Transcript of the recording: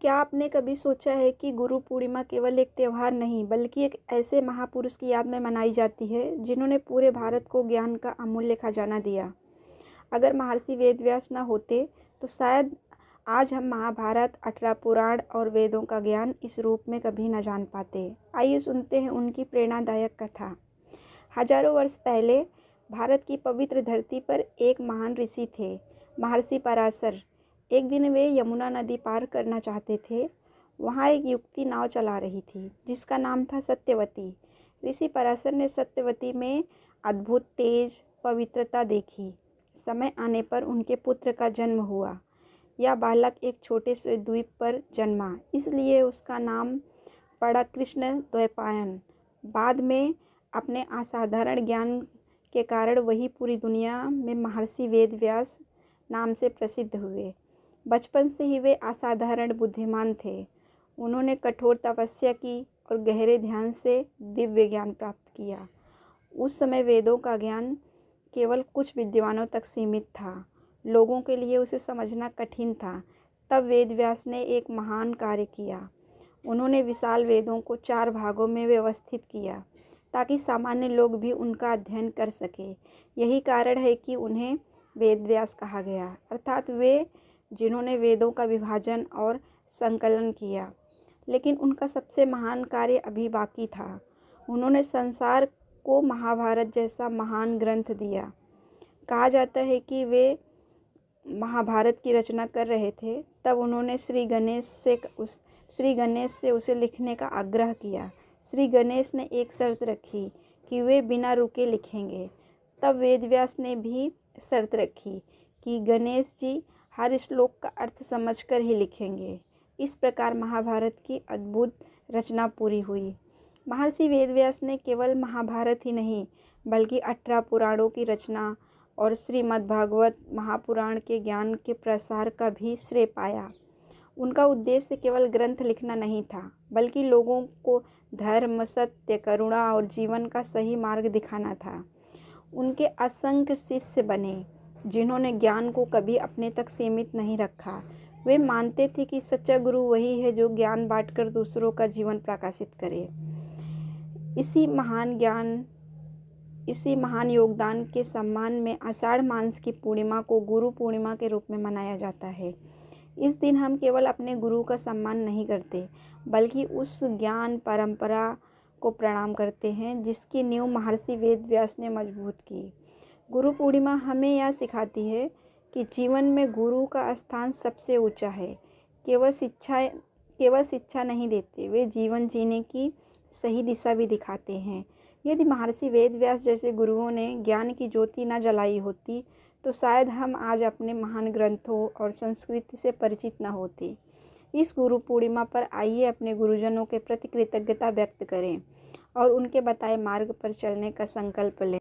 क्या आपने कभी सोचा है कि गुरु पूर्णिमा केवल एक त्योहार नहीं बल्कि एक ऐसे महापुरुष की याद में मनाई जाती है जिन्होंने पूरे भारत को ज्ञान का अमूल्य खजाना दिया। अगर महर्षि वेदव्यास न होते तो शायद आज हम महाभारत, 18 पुराण और वेदों का ज्ञान इस रूप में कभी न जान पाते। आइए सुनते हैं उनकी प्रेरणादायक कथा। हजारों वर्ष पहले भारत की पवित्र धरती पर एक महान ऋषि थे, महर्षि पराशर। एक दिन वे यमुना नदी पार करना चाहते थे। वहाँ एक युवती नाव चला रही थी जिसका नाम था सत्यवती। ऋषि पराशर ने सत्यवती में अद्भुत तेज पवित्रता देखी। समय आने पर उनके पुत्र का जन्म हुआ। यह बालक एक छोटे से द्वीप पर जन्मा, इसलिए उसका नाम पड़ा कृष्ण द्वैपायन। बाद में अपने असाधारण ज्ञान के कारण वही पूरी दुनिया में महर्षि वेदव्यास नाम से प्रसिद्ध हुए। बचपन से ही वे असाधारण बुद्धिमान थे। उन्होंने कठोर तपस्या की और गहरे ध्यान से दिव्य ज्ञान प्राप्त किया। उस समय वेदों का ज्ञान केवल कुछ विद्वानों तक सीमित था। लोगों के लिए उसे समझना कठिन था। तब वेदव्यास ने एक महान कार्य किया। उन्होंने विशाल वेदों को 4 भागों में व्यवस्थित किया ताकि सामान्य लोग भी उनका अध्ययन कर सके। यही कारण है कि उन्हें वेदव्यास कहा गया, अर्थात वे जिन्होंने वेदों का विभाजन और संकलन किया। लेकिन उनका सबसे महान कार्य अभी बाकी था। उन्होंने संसार को महाभारत जैसा महान ग्रंथ दिया। कहा जाता है कि वे महाभारत की रचना कर रहे थे तब उन्होंने श्री गणेश से उसे लिखने का आग्रह किया। श्री गणेश ने एक शर्त रखी कि वे बिना रुके लिखेंगे। तब वेदव्यास ने भी शर्त रखी कि गणेश जी हर श्लोक का अर्थ समझकर ही लिखेंगे। इस प्रकार महाभारत की अद्भुत रचना पूरी हुई। महर्षि वेदव्यास ने केवल महाभारत ही नहीं बल्कि 18 पुराणों की रचना और श्रीमद्भागवत महापुराण के ज्ञान के प्रसार का भी श्रेय पाया। उनका उद्देश्य केवल ग्रंथ लिखना नहीं था बल्कि लोगों को धर्म, सत्य, करुणा और जीवन का सही मार्ग दिखाना था। उनके असंख्य शिष्य बने जिन्होंने ज्ञान को कभी अपने तक सीमित नहीं रखा। वे मानते थे कि सच्चा गुरु वही है जो ज्ञान बांटकर दूसरों का जीवन प्रकाशित करे। इसी महान योगदान के सम्मान में आषाढ़ मास की पूर्णिमा को गुरु पूर्णिमा के रूप में मनाया जाता है। इस दिन हम केवल अपने गुरु का सम्मान नहीं करते बल्कि उस ज्ञान परंपरा को प्रणाम करते हैं जिसकी नींव महर्षि वेदव्यास ने मजबूत की। गुरु पूर्णिमा हमें यह सिखाती है कि जीवन में गुरु का स्थान सबसे ऊंचा है। केवल शिक्षा नहीं देते, वे जीवन जीने की सही दिशा भी दिखाते हैं। यदि महर्षि वेदव्यास जैसे गुरुओं ने ज्ञान की ज्योति न जलाई होती तो शायद हम आज अपने महान ग्रंथों और संस्कृति से परिचित न होते। इस गुरु पूर्णिमा पर आइए अपने गुरुजनों के प्रति कृतज्ञता व्यक्त करें और उनके बताए मार्ग पर चलने का संकल्प लें।